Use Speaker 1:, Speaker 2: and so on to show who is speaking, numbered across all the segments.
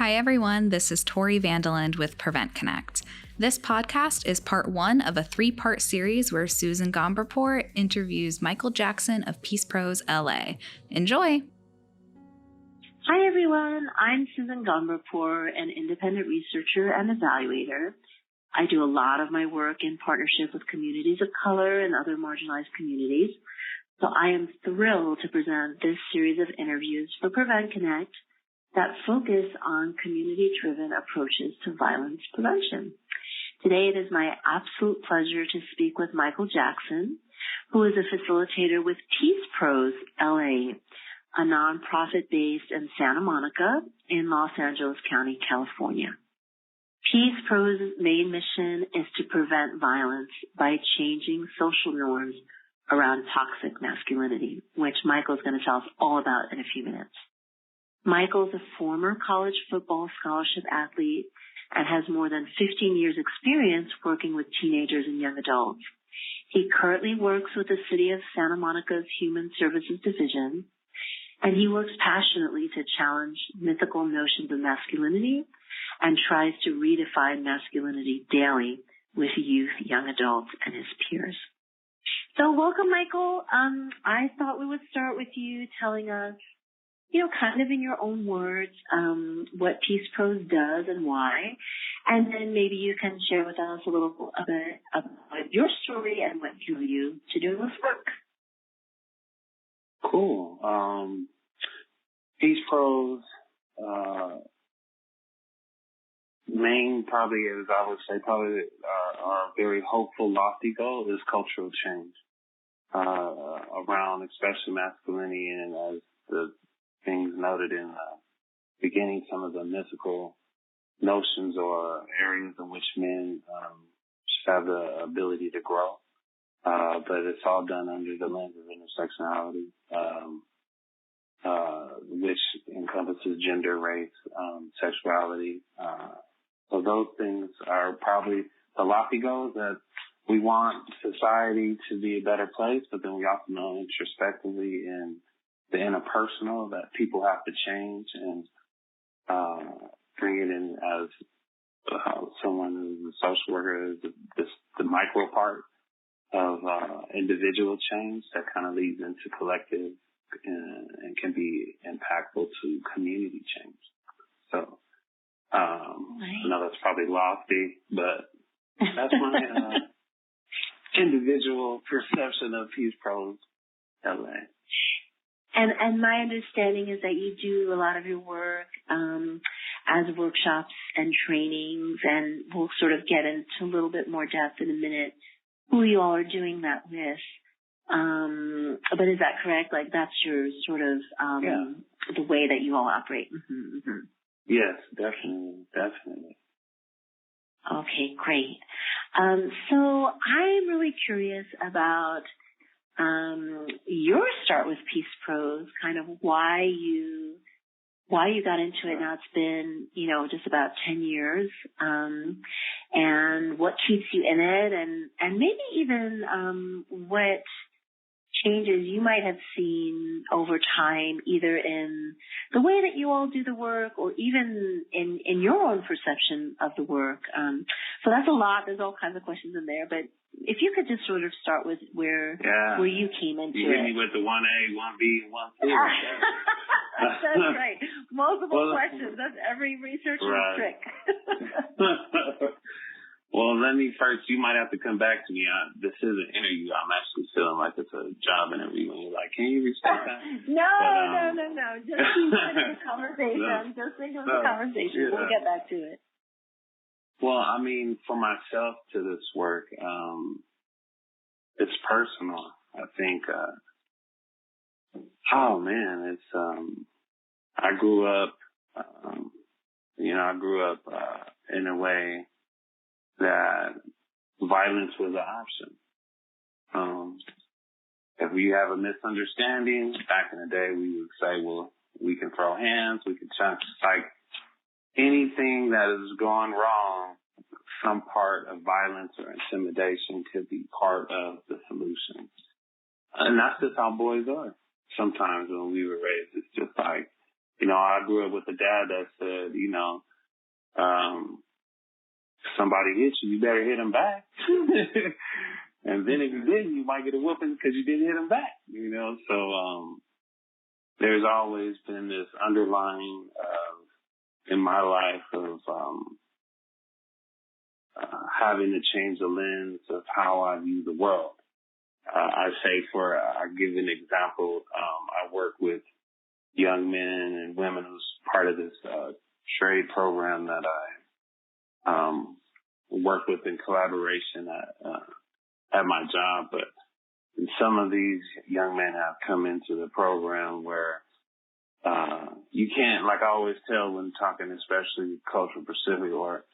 Speaker 1: Hi, everyone. This is Tori Vandeland with PreventConnect. This podcast is part one of a three-part series where Susan Gomberpour interviews Michael Jackson of Peace Pros LA. Enjoy!
Speaker 2: Hi, everyone. I'm Susan Gomberpour, an independent researcher and evaluator. I do a lot of my work in partnership with communities of color and other marginalized communities. So I am thrilled to present this series of interviews for PreventConnect that focus on community-driven approaches to violence prevention. Today, it is my absolute pleasure to speak with Michael Jackson, who is a facilitator with Peace Pros LA, a nonprofit based in Santa Monica in Los Angeles County, California. Peace Pros' main mission is to prevent violence by changing social norms around toxic masculinity, which Michael's going to tell us all about in a few minutes. Michael's a former college football scholarship athlete and has more than 15 years experience working with teenagers and young adults. He currently works with the City of Santa Monica's Human Services Division, and he works passionately to challenge mythical notions of masculinity and tries to redefine masculinity daily with youth, young adults, and his peers. So welcome, Michael. I thought we would start with you telling us, kind of in your own words, what Peace Pros does and why. And then maybe you can share with us a little bit about your story and what drew you to do this work.
Speaker 3: Cool. Peace Pros, main probably is, I would say, probably our very hopeful, lofty goal is cultural change around especially masculinity and as the things noted in the beginning, some of the mythical notions or areas in which men should have the ability to grow. But it's all done under the lens of intersectionality, which encompasses gender, race, sexuality. So those things are probably the lofty goals that we want society to be a better place, but then we also know introspectively in the interpersonal that people have to change and bring it in as someone who's a social worker is the micro part of individual change that kind of leads into collective and can be impactful to community change. So I know that's probably lofty, but that's my individual perception of Peace Pros LA.
Speaker 2: And my understanding is that you do a lot of your work as workshops and trainings, and we'll sort of get into a little bit more depth in a minute who you all are doing that with. But is that correct? Like that's your sort of the way that you all operate? Mm-hmm, mm-hmm.
Speaker 3: Yes, definitely.
Speaker 2: Okay, great. So I'm really curious about your start with Peace Pros, kind of why you got into it. Now it's been, just about 10 years, and what keeps you in it, and maybe even what changes you might have seen over time, either in the way that you all do the work or even in your own perception of the work. So that's a lot. There's all kinds of questions in there, but if you could just sort of start with where you came into it.
Speaker 3: You hit me with the 1A, 1B, and 1C.
Speaker 2: That's right. Multiple questions. That's every researcher's trick.
Speaker 3: Well, let me first, you might have to come back to me. This is an interview. I'm actually feeling like it's a job interview. And you're like, can you restate that?
Speaker 2: No. Just keep it in the conversation. Just think of the conversation. Yeah. We'll get back to it.
Speaker 3: Well, I mean, for myself to this work, it's personal. I think, I grew up, in a way that violence was an option. If we have a misunderstanding, back in the day, we would say, well, we can throw hands, we can chunk, like anything that is going wrong, some part of violence or intimidation could be part of the solution. And that's just how boys are. Sometimes when we were raised, it's just like, I grew up with a dad that said, somebody hits you, you better hit them back. And then if you didn't, you might get a whooping because you didn't hit them back, So there's always been this underlying in my life of having to change the lens of how I view the world. I give an example. I work with young men and women who's part of this trade program that I work with in collaboration at my job. But some of these young men have come into the program where you can't, like I always tell when talking, especially cultural Pacific or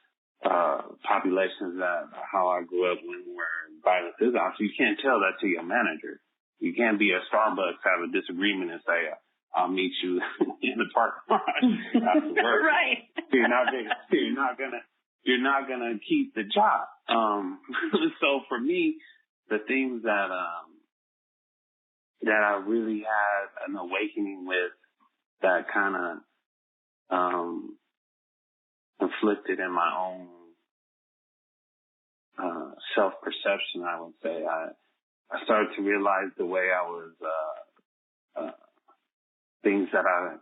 Speaker 3: populations that how I grew up where violence is out. So you can't tell that to your manager. You can't be at Starbucks, have a disagreement and say, I'll meet you in the parking lot after work.
Speaker 2: Right.
Speaker 3: You're not gonna keep the job. So for me, the things that I really had an awakening with that kind of conflicted in my own self-perception, I would say. I started to realize the way I was things that I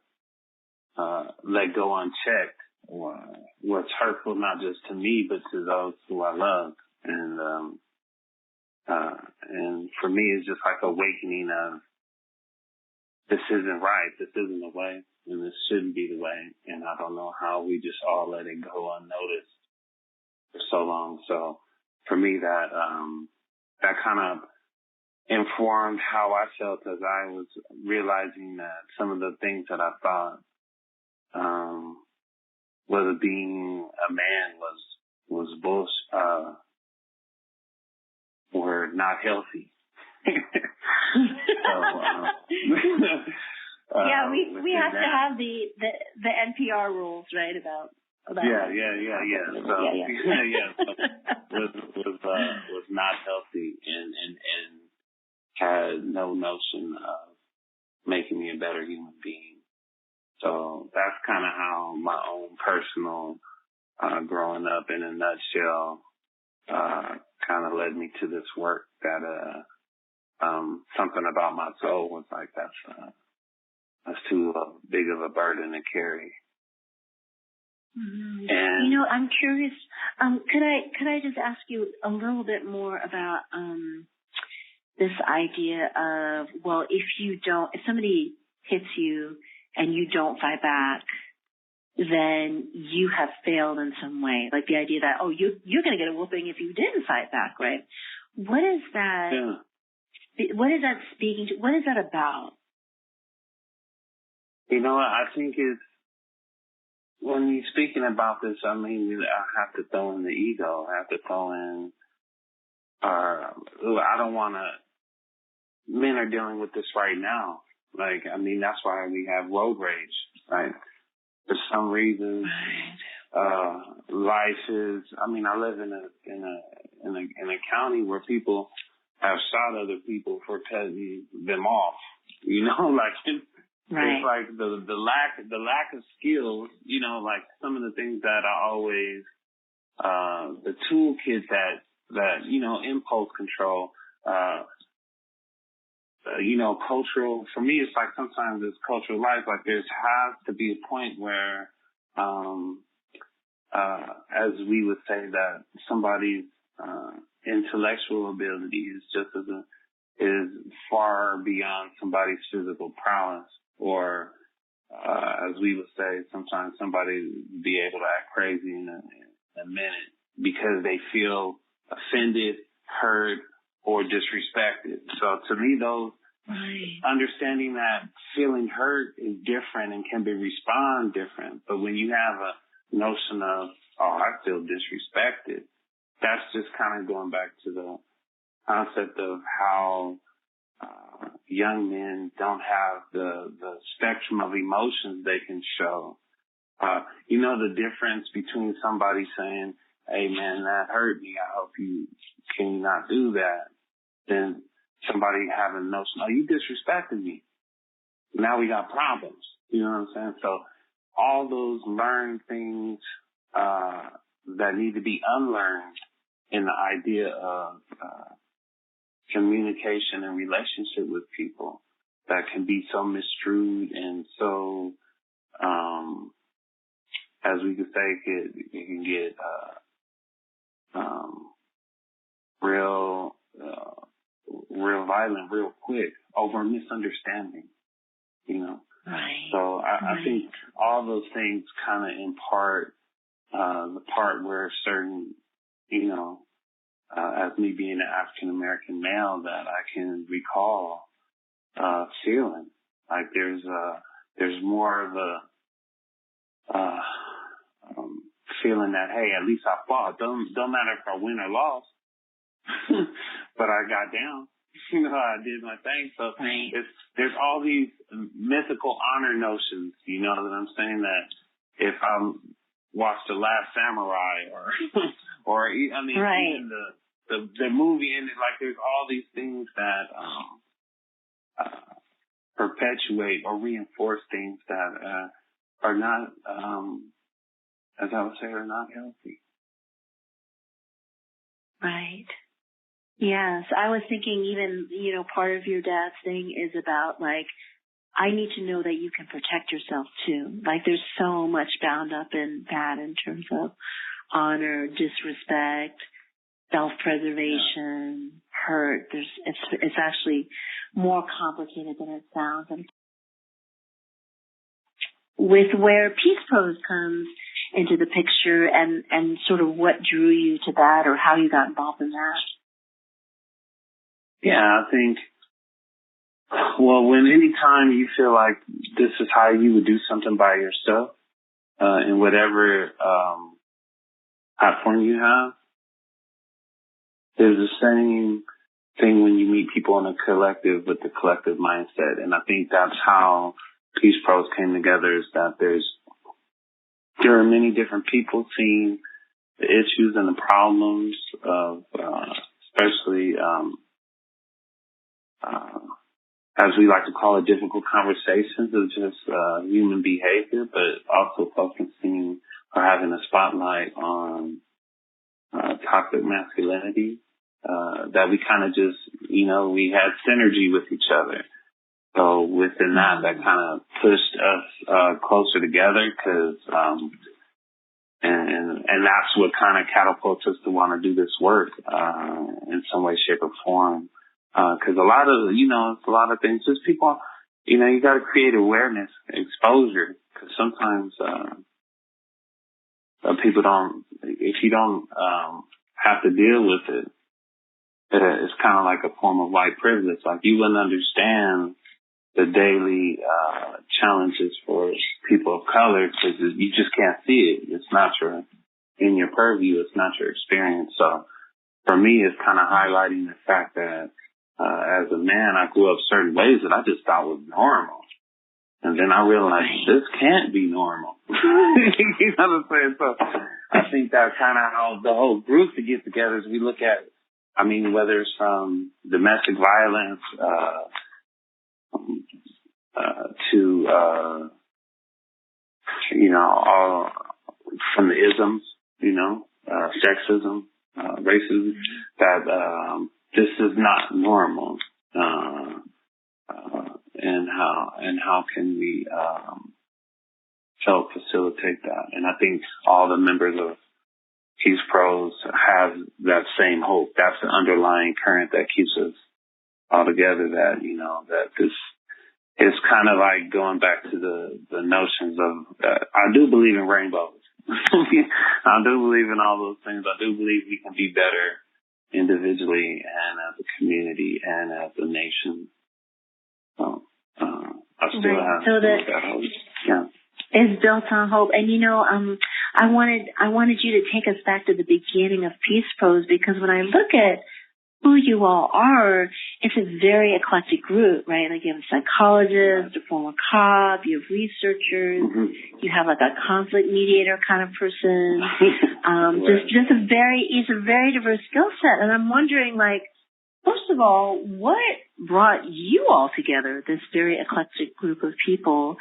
Speaker 3: let go unchecked was hurtful not just to me but to those who I loved. And for me, it's just like awakening of this isn't right, this isn't the way, and this shouldn't be the way. And I don't know how we just all let it go unnoticed for so long. So for me, that kind of informed how I felt as I was realizing that some of the things that I thought whether being a man was bullshit, were not healthy.
Speaker 2: Yeah, we have to have the NPR rules, right? About
Speaker 3: yeah. So was not healthy and had no notion of making me a better human being. So that's kind of how my own personal growing up in a nutshell kind of led me to this work that something about my soul was like that's too big of a burden to carry.
Speaker 2: Mm-hmm.
Speaker 3: And
Speaker 2: I'm curious. Could I just ask you a little bit more about this idea of, well, if somebody hits you and you don't fight back, then you have failed in some way. Like the idea that, you're going to get a whooping if you didn't fight back, right? What is that?
Speaker 3: Yeah.
Speaker 2: What is that speaking to? What is that about?
Speaker 3: I think it's, when you're speaking about this, I have to throw in the ego. I have to throw in, I don't want to, men are dealing with this right now. That's why we have road rage, right? For some reason, life is, I live in a county where people have shot other people for cutting them off.
Speaker 2: Right.
Speaker 3: It's like the lack of skills, some of the things that I always, the toolkit that, impulse control, cultural, for me, it's like sometimes it's cultural life. Like there has to be a point where, as we would say, that somebody's intellectual ability is far beyond somebody's physical prowess, or as we would say, sometimes somebody be able to act crazy in a minute because they feel offended, hurt, or disrespected. So to me, those understanding that feeling hurt is different and can be respond different. But when you have a notion of, I feel disrespected, that's just kind of going back to the concept of how young men don't have the spectrum of emotions they can show. The difference between somebody saying, hey man, that hurt me, I hope can you not do that? Then somebody having a notion, you disrespected me. now we got problems. You know what I'm saying? So all those learned things that need to be unlearned in the idea of communication and relationship with people that can be so misstrued and so, as we could say, it can get real violent real quick over misunderstanding, you know.
Speaker 2: Right.
Speaker 3: So I think all those things kind of impart the part where certain, you know, as me being an African American male, that I can recall feeling like there's more of a feeling that, hey, at least I fought. Don't matter if I win or lost, but I got down. You know, I did my thing. So there's all these mythical honor notions, you know what I'm saying, that if I watch The Last Samurai or I mean, even the movie ended, like there's all these things that perpetuate or reinforce things that are not, as I would say, are not healthy.
Speaker 2: Right. Yes. I was thinking even, you know, part of your dad's thing is about, like, I need to know that you can protect yourself too. Like, there's so much bound up in that in terms of honor, disrespect, self-preservation, hurt. It's actually more complicated than it sounds. And with where Peace Prose comes into the picture and sort of what drew you to that or how you got involved in that.
Speaker 3: Yeah, I think, well, when any time you feel like this is how you would do something by yourself, in whatever platform you have, there's the same thing when you meet people in a collective with the collective mindset. And I think that's how Peace Prose came together, is that there are many different people seeing the issues and the problems of, especially, as we like to call it, difficult conversations of just human behavior, but also focusing or having a spotlight on toxic masculinity, that we kind of just, you know, we had synergy with each other. So within that kind of pushed us closer together, because and that's what kind of catapults us to want to do this work in some way, shape, or form. Because a lot of, you know, it's a lot of things. Just people, you know, you got to create awareness, exposure. Because sometimes people don't, if you don't have to deal with it, it's kind of like a form of white privilege. Like, you wouldn't understand the daily challenges for people of color because you just can't see it. It's not in your purview. It's not your experience. So for me, it's kind of highlighting the fact that as a man, I grew up certain ways that I just thought was normal. And then I realized this can't be normal. You know what I'm saying? So I think that's kind of how the whole group to get together is we look at, I mean, whether it's from domestic violence to, you know, all from the isms, you know, sexism, racism, that this is not normal. And how can we help facilitate that? And I think all the members of Peace Prose have that same hope. That's the underlying current that keeps us all together, that, you know, that this is kind of like going back to the notions of, I do believe in rainbows. I do believe in all those things. I do believe we can be better individually and as a community and as a nation. So, I still have that hope. Yeah.
Speaker 2: It's built on hope. And, you know, I wanted you to take us back to the beginning of Peace Prose, because when I look at who you all are, it's a very eclectic group, right? Like, you have a psychologist, a former cop, you have researchers, you have like a conflict mediator kind of person. It's a very diverse skill set. And I'm wondering, like, first of all, what brought you all together, this very eclectic group of people?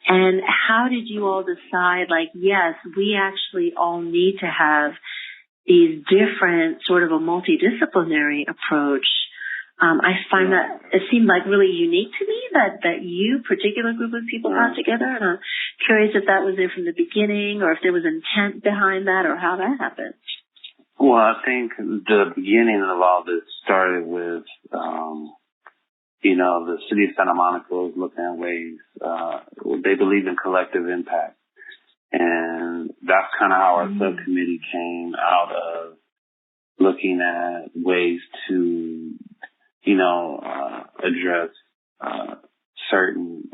Speaker 2: And how did you all decide, like, yes, we actually all need to have these different, sort of a multidisciplinary approach? I find that it seemed like really unique to me that you, particular group of people, got together. And I'm curious if that was there from the beginning or if there was intent behind that or how that happened.
Speaker 3: Well, I think the beginning of all this started with, the city of Santa Monica was looking at ways, they believe in collective impact. And that's kind of how our subcommittee came out of looking at ways to, address, certain,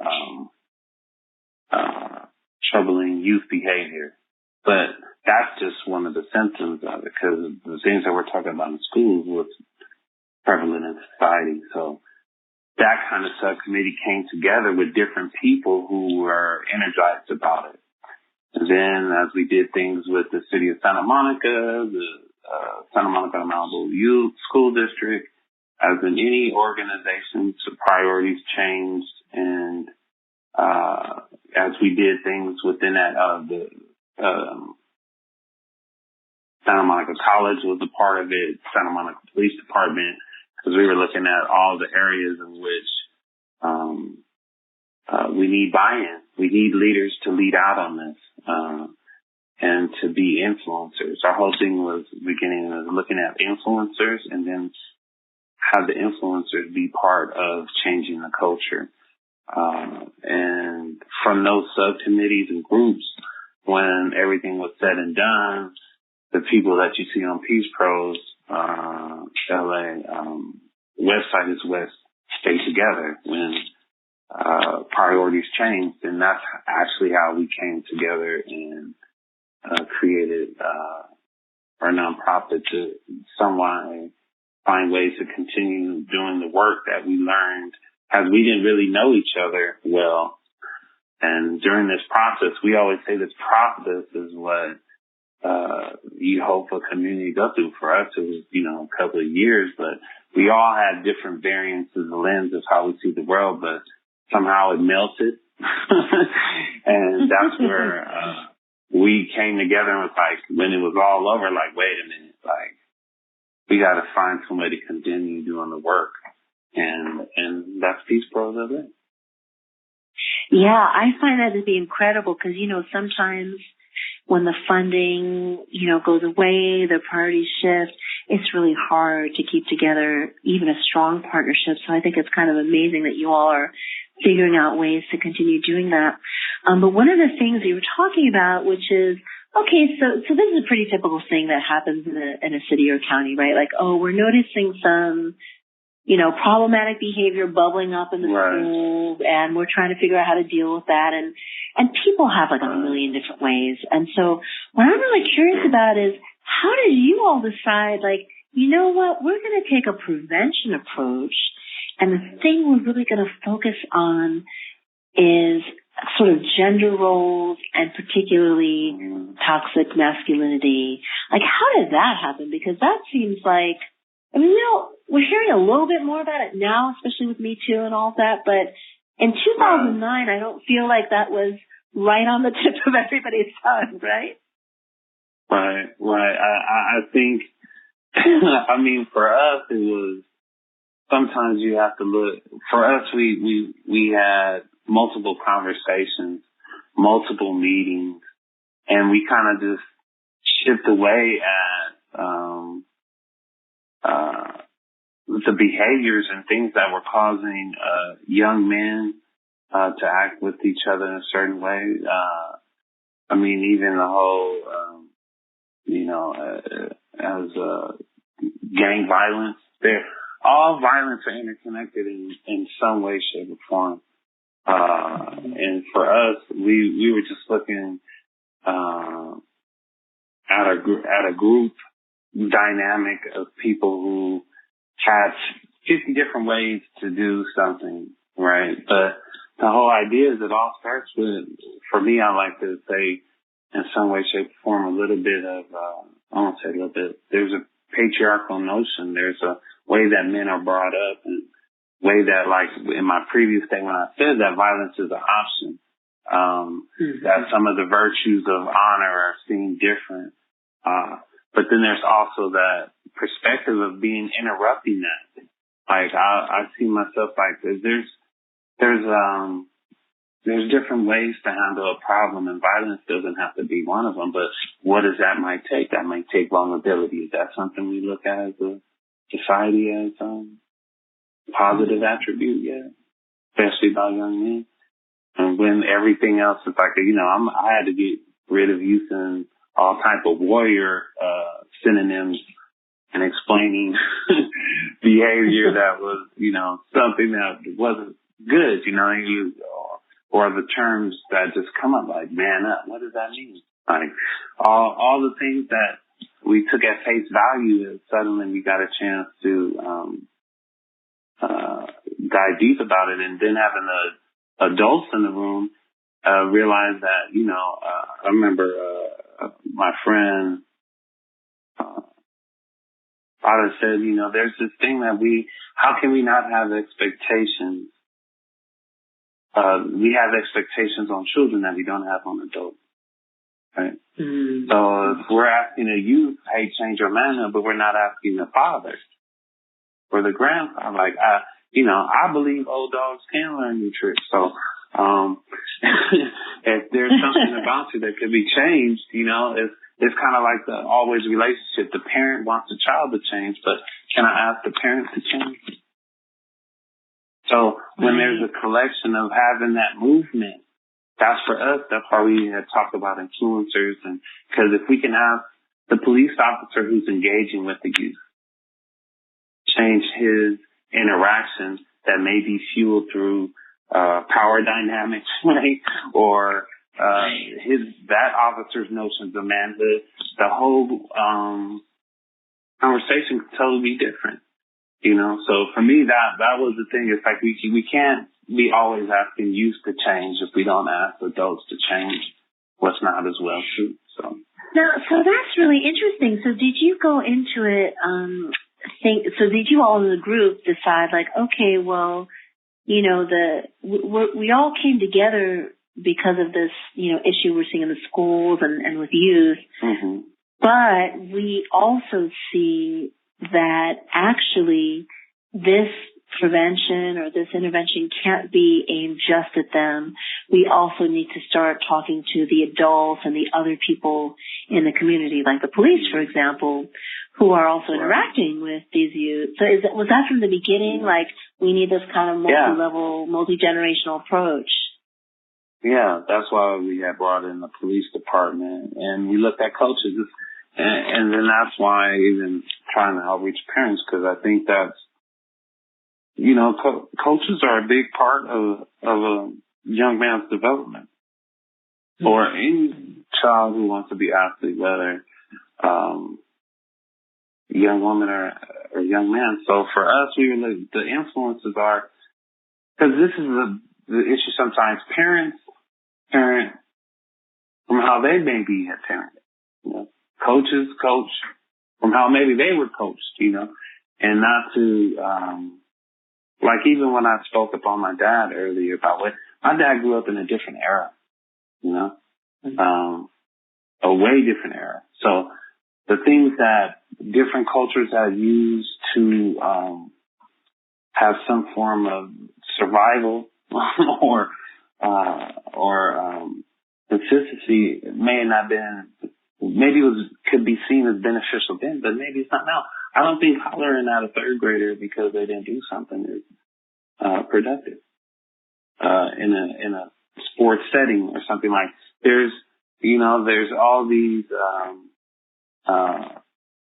Speaker 3: troubling youth behavior. But that's just one of the symptoms of it, because the things that we're talking about in schools was prevalent in society. So that kind of subcommittee came together with different people who were energized about it. And then as we did things with the city of Santa Monica, the Santa Monica Malibu Youth School District, as in any organization, priorities changed. And as we did things within that, Santa Monica College was a part of it, Santa Monica Police Department, because we were looking at all the areas in which we need buy-in. We need leaders to lead out on this and to be influencers. Our whole thing was beginning of looking at influencers and then have the influencers be part of changing the culture. And from those subcommittees and groups, when everything was said and done, the people that you see on Peace Pros LA website is what stay together when priorities changed, and that's actually how we came together and created our nonprofit to somewhat find ways to continue doing the work that we learned as we didn't really know each other well. And during this process, we always say this process is what you hope a community go through. For us, it was, a couple of years, but we all had different variances, the lens of how we see the world, but somehow it melted. And that's where we came together and was like, when it was all over, like, wait a minute, like, we got to find somebody to continue doing the work. And that's Peace Pros of it.
Speaker 2: Yeah, I find that to be incredible because, sometimes when the funding, goes away, the priorities shift, it's really hard to keep together even a strong partnership. So I think it's kind of amazing that you all are figuring out ways to continue doing that. But one of the things that you were talking about, which is, okay, so this is a pretty typical thing that happens in a city or county, right? Like, we're noticing some, problematic behavior bubbling up in the school, and we're trying to figure out how to deal with that. And people have like a million different ways. And so what I'm really curious about is, how did you all decide, like, you know what, we're going to take a prevention approach, and the thing we're really going to focus on is sort of gender roles and particularly toxic masculinity. Like, how did that happen? Because that seems like, we're hearing a little bit more about it now, especially with Me Too and all that, but in 2009, I don't feel like that was right on the tip of everybody's tongue, right?
Speaker 3: Right. I think, for us, it was, sometimes you have to look, for us, we had multiple conversations, multiple meetings, and we kind of just chipped away at, the behaviors and things that were causing young men to act with each other in a certain way. Even the whole, as gang violence, all violence are interconnected in some way, shape, or form. And for us, we were just looking at a group dynamic of people who had 50 different ways to do something, right? But the whole idea is it all starts with, for me, I like to say, in some way, shape, or form, a little bit of, I won't say a little bit, there's a patriarchal notion. There's a way that men are brought up and way that, like, in my previous statement, I said that violence is an option. That some of the virtues of honor are seen different. But then there's also that perspective of being interrupting that. Like, I see myself like there's different ways to handle a problem, and violence doesn't have to be one of them. But what does that might take? That might take vulnerability. Is that something we look at as a society as positive attribute? Yeah, especially by young men. And when everything else is like, I had to get rid of using all type of warrior synonyms and explaining behavior that was, something that wasn't good, or the terms that just come up like man up. What does that mean? Like all the things that we took at face value, and suddenly we got a chance to dive deep about it, and then having the adults in the room realize that, I remember my friend father said, there's this thing that how can we not have expectations? We have expectations on children that we don't have on adults, right? Mm-hmm. So if we're asking a youth, hey, change your manhood, but we're not asking the father or the grandfather, like, I believe old dogs can learn new tricks. So, if there's something about you that could be changed, it's kind of like the always relationship. The parent wants the child to change, but can I ask the parent to change? So when there's a collection of having that movement, that's for us. That's why we had talked about influencers, and because if we can ask the police officer who's engaging with the youth, change his interaction that may be fueled through power dynamics, right? Or that officer's notions of manhood, the whole conversation could totally be different. So for me, that was the thing. It's like we can't be always asking youth to change if we don't ask adults to change what's not as well too. So
Speaker 2: that's really interesting. So did you go into it? Did you all in the group decide like, okay, well, we all came together because of this, issue we're seeing in the schools and with youth. Mm-hmm. But we also see that actually this prevention or this intervention can't be aimed just at them. We also need to start talking to the adults and the other people in the community, like the police, for example, who are also interacting with these youth. So was that from the beginning? Like, we need this kind of multi-level, multi-generational approach?
Speaker 3: Yeah, that's why we had brought in the police department, and we looked at coaches. And then that's why even trying to outreach parents, because I think that's, coaches are a big part of a young man's development, mm-hmm. or any child who wants to be athlete, whether young woman or young man. So for us, the influences are, because this is the issue sometimes. Parents parent from how they maybe had parented. Coaches coach from how maybe they were coached, and not to, like even when I spoke upon my dad earlier about my dad grew up in a different era, mm-hmm. A way different era. So the things that different cultures have used to have some form of survival or consistency may not been, maybe could be seen as beneficial then, but maybe it's not now. I don't think hollering at a third grader because they didn't do something is productive in a sports setting or something. Like there's all these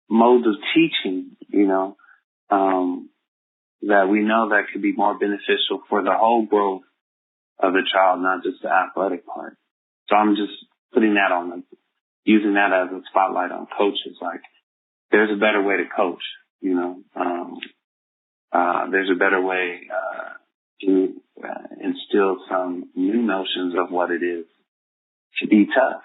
Speaker 3: modes of teaching, that we know that could be more beneficial for the whole growth of the child, not just the athletic part. So I'm just putting that using that as a spotlight on coaches. Like, there's a better way to coach, there's a better way to instill some new notions of what it is to be tough,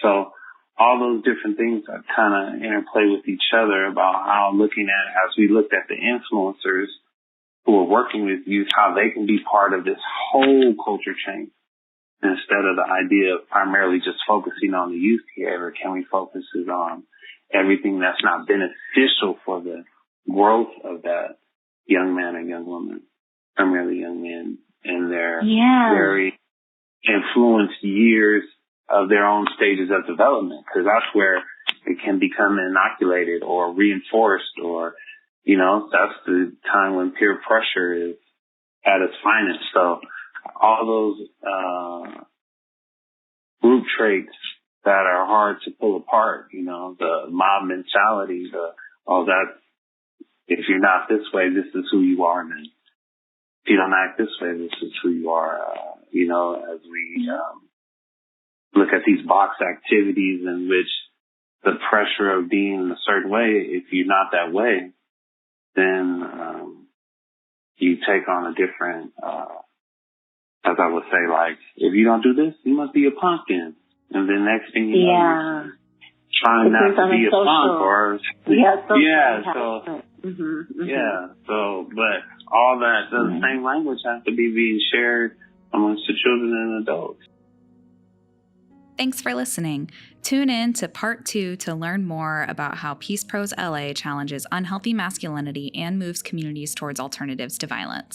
Speaker 3: So all those different things that kind of interplay with each other about how as we looked at the influencers who are working with youth, how they can be part of this whole culture change. Instead of the idea of primarily just focusing on the youth behavior, can we focus on everything that's not beneficial for the growth of that young man or young woman, primarily young men in their very influenced years of their own stages of development, because that's where it can become inoculated or reinforced, or, that's the time when peer pressure is at its finest. So all those group traits that are hard to pull apart, the mob mentality, if you're not this way, this is who you are, man. If you don't act this way, this is who you are. As we look at these box activities in which the pressure of being a certain way, if you're not that way, then you take on a different, as I would say, like, if you don't do this, you must be a punk then. And then next thing you know, you're trying not to be a punk or... But all that, the same language has to be being shared amongst the children and adults.
Speaker 1: Thanks for listening. Tune in to part 2 to learn more about how Peace Pros LA challenges unhealthy masculinity and moves communities towards alternatives to violence.